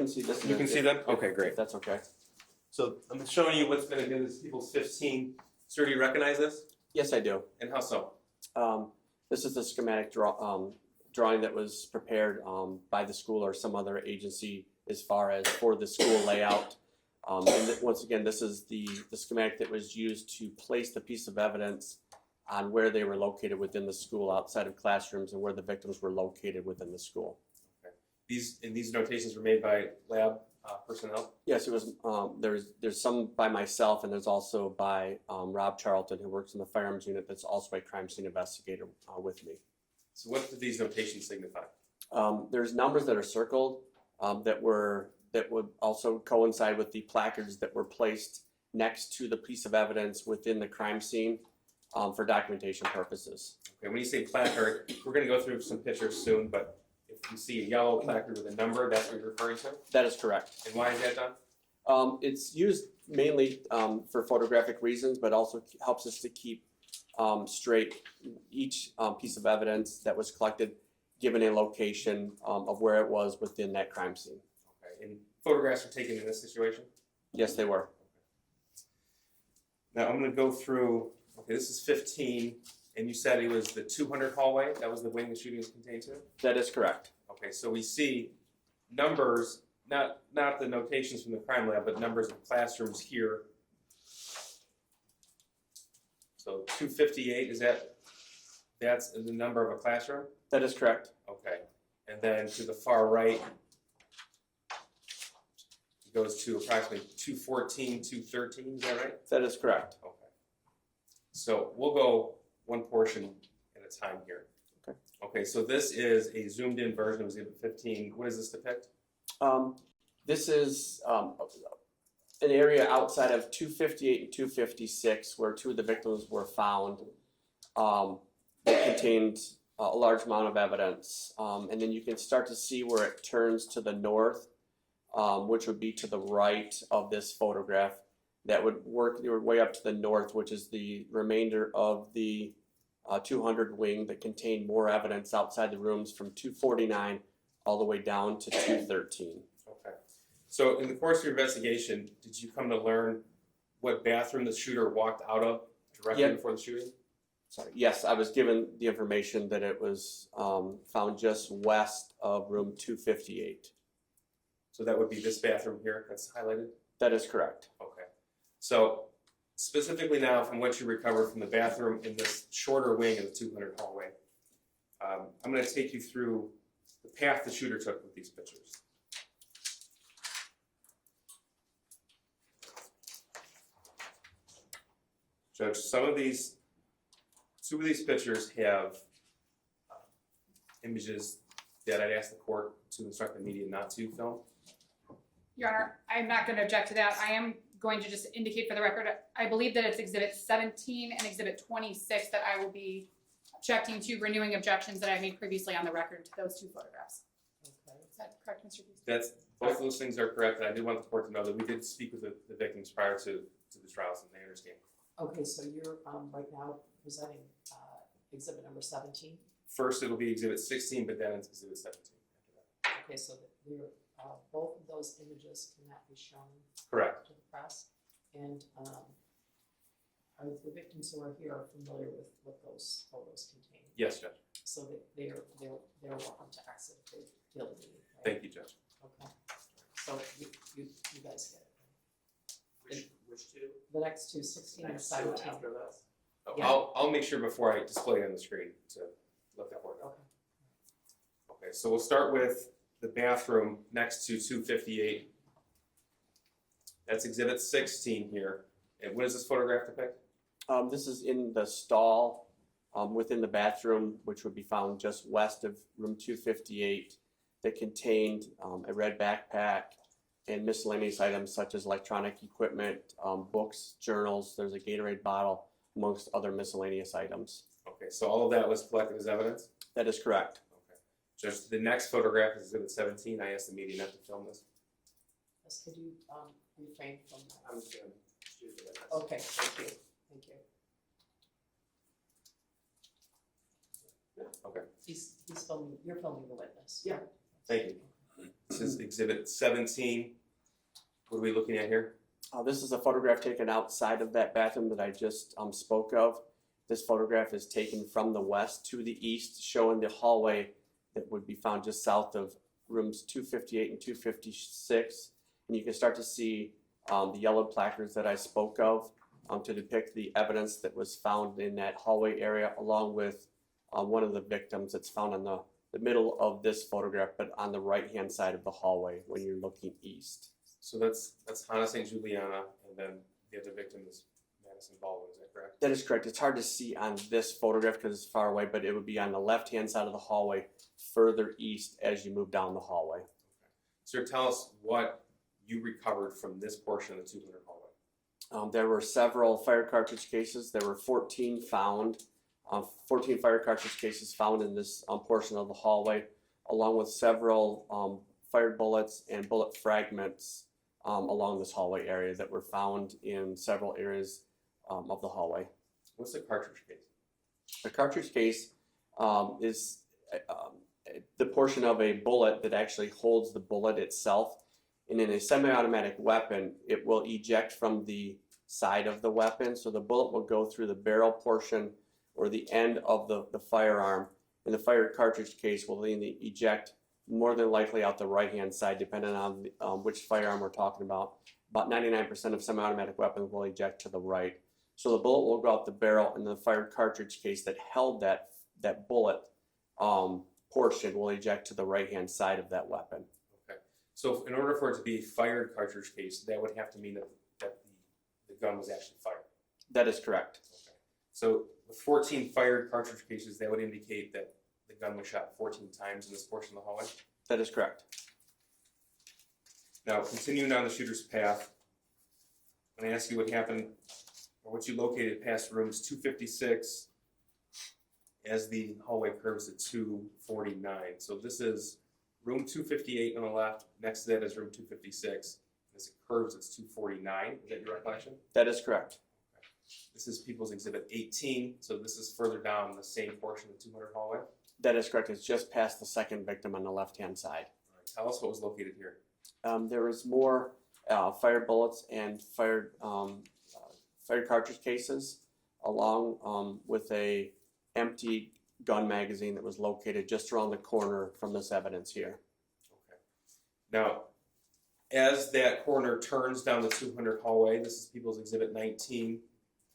can see this. You can see them? Okay, If great. that's okay. So I'm showing you what's been in this people's 15. Sir, do you recognize this? Yes, I do. And how so? This is the schematic drawing that was prepared by the school or some other agency as far as for the school layout. Once again, this is the schematic that was used to place the piece of evidence on where they were located within the school outside of classrooms and where the victims were located within the school. Okay. These notations were made by lab personnel? Yes, it was. There's some by myself, and there's also by Rob Charlton, who works in the firearms unit. That's also a crime scene investigator with me. So what do these notations signify? There's numbers that are circled that would also coincide with the placards that were placed next to the piece of evidence within the crime scene for documentation purposes. Okay, when you say placard, we're going to go through some pictures soon, but if you see a yellow placard with a number, that's what you're referring to? That is correct. And why is that done? It's used mainly for photographic reasons, but also helps us to keep straight each piece of evidence that was collected, given a location of where it was within that crime scene. Okay, and photographs were taken in this situation? Yes, they were. Now I'm going to go through, okay, this is 15, and you said it was the 200 hallway? That was the wing the shooting was contained to? That is correct. Okay, so we see numbers, not the notations from the crime lab, but numbers of classrooms here. So 258, that's the number of a classroom? That is correct. Okay, and then to the far right, it goes to approximately 214, 213, is that right? That is correct. Okay. So we'll go one portion at a time here. Okay. Okay, so this is a zoomed in version of Exhibit 15. What does this depict? This is an area outside of 258 and 256 where two of the victims were found that contained a large amount of evidence. And then you can start to see where it turns to the north, which would be to the right of this photograph. That would work your way up to the north, which is the remainder of the 200 wing that contained more evidence outside the rooms from 249 all the way down to 213. Okay. So in the course of your investigation, did you come to learn what bathroom the shooter walked out of directly before the shooting? Sorry. Yes, I was given the information that it was found just west of room 258. So that would be this bathroom here that's highlighted? That is correct. Okay. So specifically now from what you recovered from the bathroom in this shorter wing of the 200 hallway, I'm going to take you through the path the shooter took with these pictures. Judge, two of these pictures have images that I'd ask the court to instruct the media not to film. Your Honor, I'm not going to object to that. I am going to just indicate for the record, I believe that it's Exhibit 17 and Exhibit 26 that I will be objecting to, renewing objections that I made previously on the record to those two photographs. Okay. Is that correct, Mr. Beasley? Both of those things are correct, and I do want the court to know that we did speak with the victims prior to the trials, and they understand. Okay, so you're right now presenting exhibit number 17? First, it'll be Exhibit 16, but then it's Exhibit 17 after that. Okay, so that both of those images cannot be shown Correct. to the press. And are the victims who are here familiar with what those photos contain? Yes, Judge. So they're welcome to exit if they feel the need, right? Thank you, Judge. Okay. So you guys get it. Which two? The next two, 16 and Next two 17. after this? Oh, Yeah. I'll make sure before I display it on the screen to let the court know. Okay. Okay, so we'll start with the bathroom next to 258. That's Exhibit 16 here. And what does this photograph depict? This is in the stall within the bathroom, which would be found just west of room 258, that contained a red backpack and miscellaneous items such as electronic equipment, books, journals. There's a Gatorade bottle, amongst other miscellaneous items. Okay, so all of that was collected as evidence? That is correct. Okay. Judge, the next photograph is Exhibit 17. I asked the media not to film this. Yes, could you refrain from that? I'm just going to do the witness. Okay, thank you. Thank you. Okay, He's filming, you're filming the witness. Yeah. thank you. This is exhibit 17. What are we looking at here? This is a photograph taken outside of that bathroom that I just spoke of. This photograph is taken from the west to the east, showing the hallway that would be found just south of rooms 258 and 256. And you can start to see the yellow placards that I spoke of to depict the evidence that was found in that hallway area, along with one of the victims that's found on the middle of this photograph, but on the right-hand side of the hallway when you're looking east. So that's Hannah St. Juliana, and then the other victim is Madison Baldwin, is that correct? That is correct. It's hard to see on this photograph because it's far away, but it would be on the left-hand side of the hallway, further east as you move down the hallway. Sir, tell us what you recovered from this portion of the 200 hallway. There were several fire cartridge cases. There were 14 found, 14 fire cartridge cases found in this portion of the hallway, along with several fired bullets and bullet fragments along this hallway area that were found in several areas of the hallway. What's the cartridge case? The cartridge case is the portion of a bullet that actually holds the bullet itself. And in a semi-automatic weapon, it will eject from the side of the weapon. So the bullet will go through the barrel portion or the end of the firearm. And the fired cartridge case will then eject more than likely out the right-hand side, depending on which firearm we're talking about. About 99% of semi-automatic weapons will eject to the right. So the bullet will go out the barrel, and the fired cartridge case that held that bullet portion will eject to the right-hand side of that weapon. Okay. So in order for it to be a fired cartridge case, that would have to mean that the gun was actually fired. That is correct. Okay. So with 14 fired cartridge cases, that would indicate that the gun was shot 14 times in this portion of the hallway? That is correct. Now, continuing down the shooter's path, I'm going to ask you what happened, or what you located past rooms 256 as the hallway curves to 249. So this is room 258 on the left, next to that is room 256. As it curves, it's 249. Is that your recollection? That is correct. This is People's Exhibit 18, so this is further down the same portion of the 200 hallway. That is correct. It's just past the second victim on the left-hand side. All right, tell us what was located here. There was more fired bullets and fired cartridge cases, along with a empty gun magazine that was located just around the corner from this evidence here. Okay. Now, as that corner turns down the 200 hallway, this is People's Exhibit 19.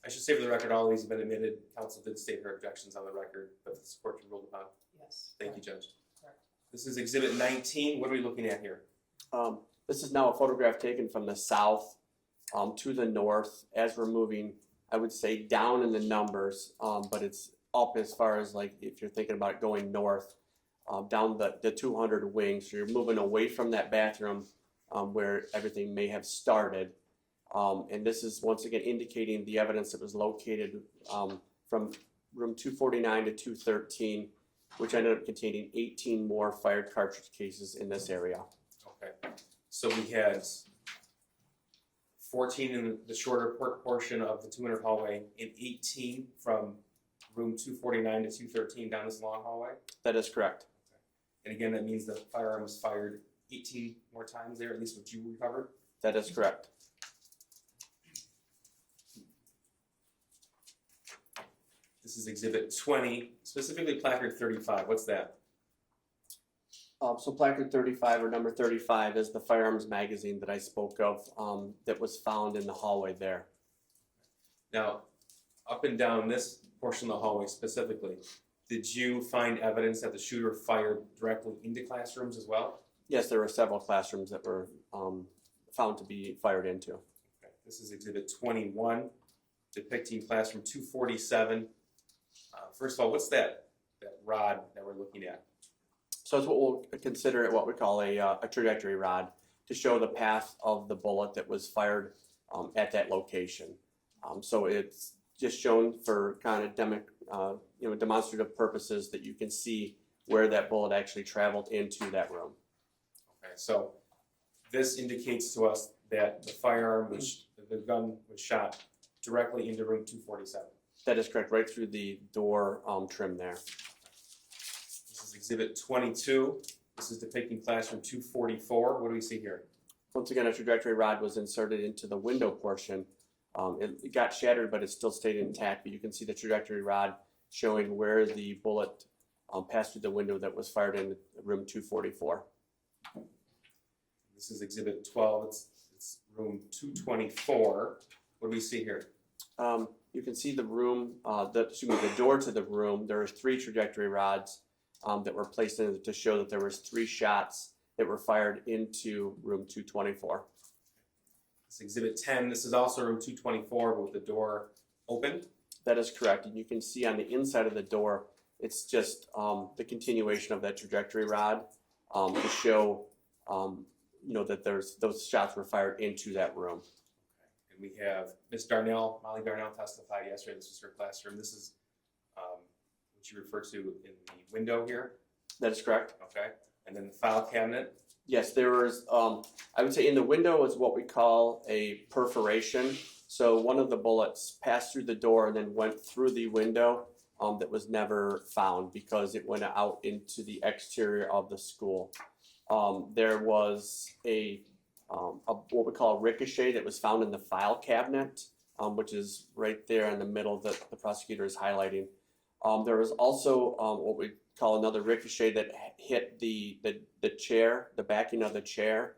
I should say for the record, all these have been admitted. Counsel did state her objections on the record, but the court ruled upon. Yes. Thank you, Judge. Correct. This is Exhibit 19. What are we looking at here? This is now a photograph taken from the south to the north. As we're moving, I would say down in the numbers, but it's up as far as like if you're thinking about going north, down the 200 wing. So you're moving away from that bathroom where everything may have started. And this is once again indicating the evidence that was located from room 249 to 213, which ended up containing 18 more fired cartridge cases in this area. Okay. So we had 14 in the shorter portion of the 200 hallway and 18 from room 249 to 213 down this long hallway. That is correct. And again, that means the firearm was fired 18 more times there, at least what you recovered. That is correct. This is Exhibit 20, specifically placard 35. What's that? So placard 35 or number 35 is the firearms magazine that I spoke of that was found in the hallway there. Now, up and down this portion of the hallway specifically, did you find evidence that the shooter fired directly into classrooms as well? Yes, there were several classrooms that were found to be fired into. Okay. This is Exhibit 21, depicting classroom 247. First of all, what's that rod that we're looking at? So it's what we'll consider what we call a trajectory rod to show the path of the bullet that was fired at that location. So it's just shown for kind of demonstrative purposes that you can see where that bullet actually traveled into that room. Okay, so this indicates to us that the gun was shot directly into room 247. That is correct, right through the door trim there. This is Exhibit 22. This is depicting classroom 244. What do we see here? Once again, a trajectory rod was inserted into the window portion. It got shattered, but it still stayed intact. But you can see the trajectory rod showing where the bullet passed through the window that was fired in room 244. This is exhibit 12. It's room 224. What do we see here? You can see the room, the door to the room. There are 3 trajectory rods that were placed in it to show that there was 3 shots that were fired into room 224. It's exhibit 10. This is also room 224 but with the door open. That is correct, and you can see on the inside of the door, it's just the continuation of that trajectory rod to show, that those shots were fired into that room. And we have Miss Darnell, Molly Darnell testified yesterday. This was her classroom. This is what you refer to in the window here. That is correct. Okay. And then the file cabinet. Yes, there was, I would say in the window is what we call a perforation. So one of the bullets passed through the door and then went through the window that was never found because it went out into the exterior of the school. There was what we call a ricochet that was found in the file cabinet, which is right there in the middle that the prosecutor is highlighting. There was also what we call another ricochet that hit the chair, the backing of the chair.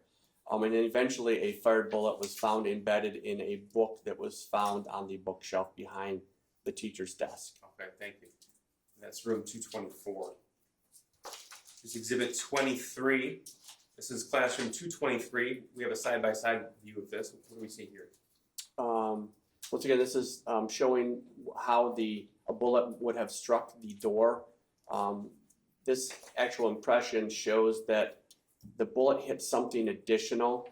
And then eventually a fired bullet was found embedded in a book that was found on the bookshelf behind the teacher's desk. Okay, thank you. And that's room 224. This is exhibit 23. This is classroom 223. We have a side-by-side view of this. What do we see here? Once again, this is showing how a bullet would have struck the door. This actual impression shows that the bullet hit something additional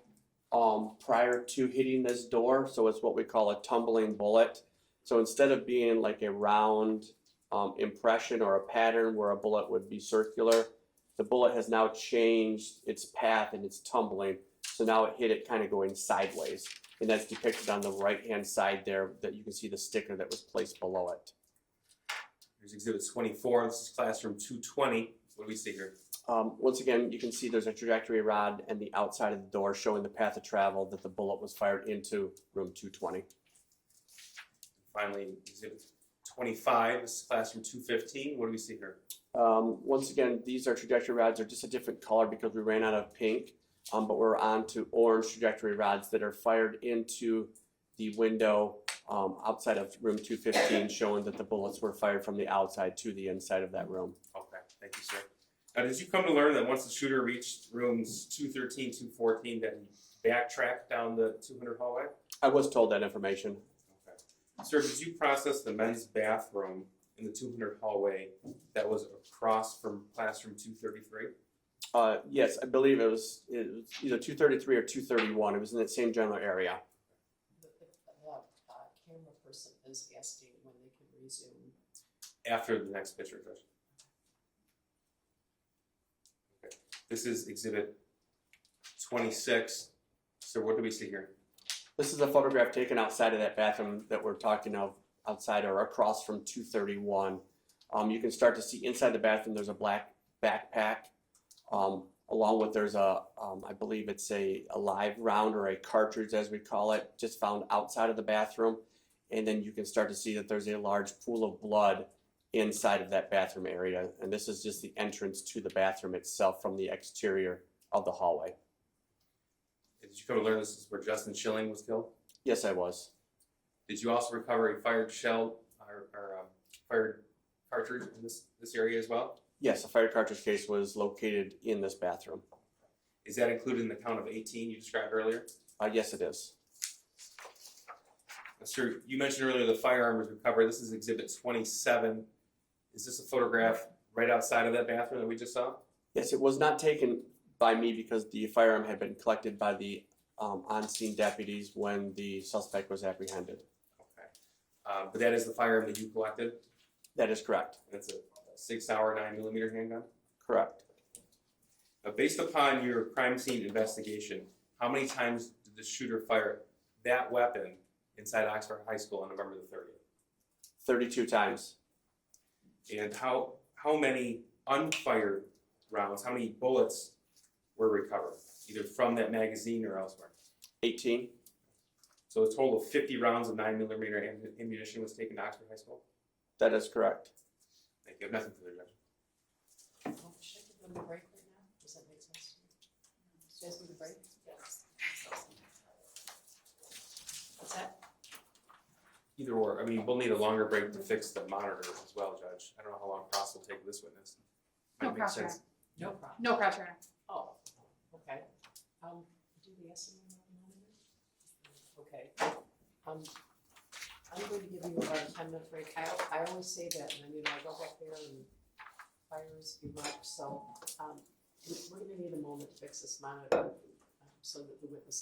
prior to hitting this door, so it's what we call a tumbling bullet. So instead of being like a round impression or a pattern where a bullet would be circular, the bullet has now changed its path and it's tumbling. So now it hit it kind of going sideways, and that's depicted on the right-hand side there. That you can see the sticker that was placed below it. Here's exhibit 24. This is classroom 220. What do we see here? Once again, you can see there's a trajectory rod and the outside of the door showing the path of travel that the bullet was fired into room 220. Finally, exhibit 25. This is classroom 215. What do we see here? Once again, these are trajectory rods. They're just a different color because we ran out of pink, but we're on to orange trajectory rods that are fired into the window outside of room 215, showing that the bullets were fired from the outside to the inside of that room. Okay, thank you, sir. Now, did you come to learn that once the shooter reached rooms 213, 214, that he backtracked down the 200 hallway? I was told that information. Okay. Sir, did you process the men's bathroom in the 200 hallway that was across from classroom 233? Yes, I believe it was either 233 or 231. It was in that same general area. The camera person is asking when they can resume. After the next picture, Judge. Okay. This is exhibit 26. So what do we see here? This is a photograph taken outside of that bathroom that we're talking of, outside or across from 231. You can start to see inside the bathroom there's a black backpack, along with there's I believe it's a live round or a cartridge as we call it, just found outside of the bathroom. And then you can start to see that there's a large pool of blood inside of that bathroom area. And this is just the entrance to the bathroom itself from the exterior of the hallway. Did you come to learn this is where Justin Schilling was killed? Yes, I was. Did you also recover a fired shell or fired cartridge in this area as well? Yes, a fired cartridge case was located in this bathroom. Is that included in the count of 18 you described earlier? Yes, it is. Sir, you mentioned earlier the firearm was recovered. This is exhibit 27. Is this a photograph right outside of that bathroom that we just saw? Yes, it was not taken by me because the firearm had been collected by the on-scene deputies when the suspect was apprehended. Okay. But that is the firearm that you collected? That is correct. That's a 6-hour 9mm handgun? Correct. Based upon your crime scene investigation, how many times did the shooter fire that weapon inside Oxford High School on November the 30th? 32 times. And how many unfired rounds, how many bullets were recovered, either from that magazine or elsewhere? 18. So a total of 50 rounds of 9mm ammunition was taken to Oxford High School? That is correct. Thank you. I have nothing further, Judge. Oh, should I give them a break right now? Does that make sense to you? You guys need a break? Yes. What's that? Either or. I mean, we'll need a longer break to fix the monitor as well, Judge. I don't know how long Cross will take this witness. No Might make cross sense. No problem. No crouch, Your Honor. Oh, okay. Do the estimate on the monitor? Okay. I'm going to give you about a 10-minute break. I always say that, and then, I go back there and fires erupt, so, we're gonna need a moment to fix this monitor, so that the witness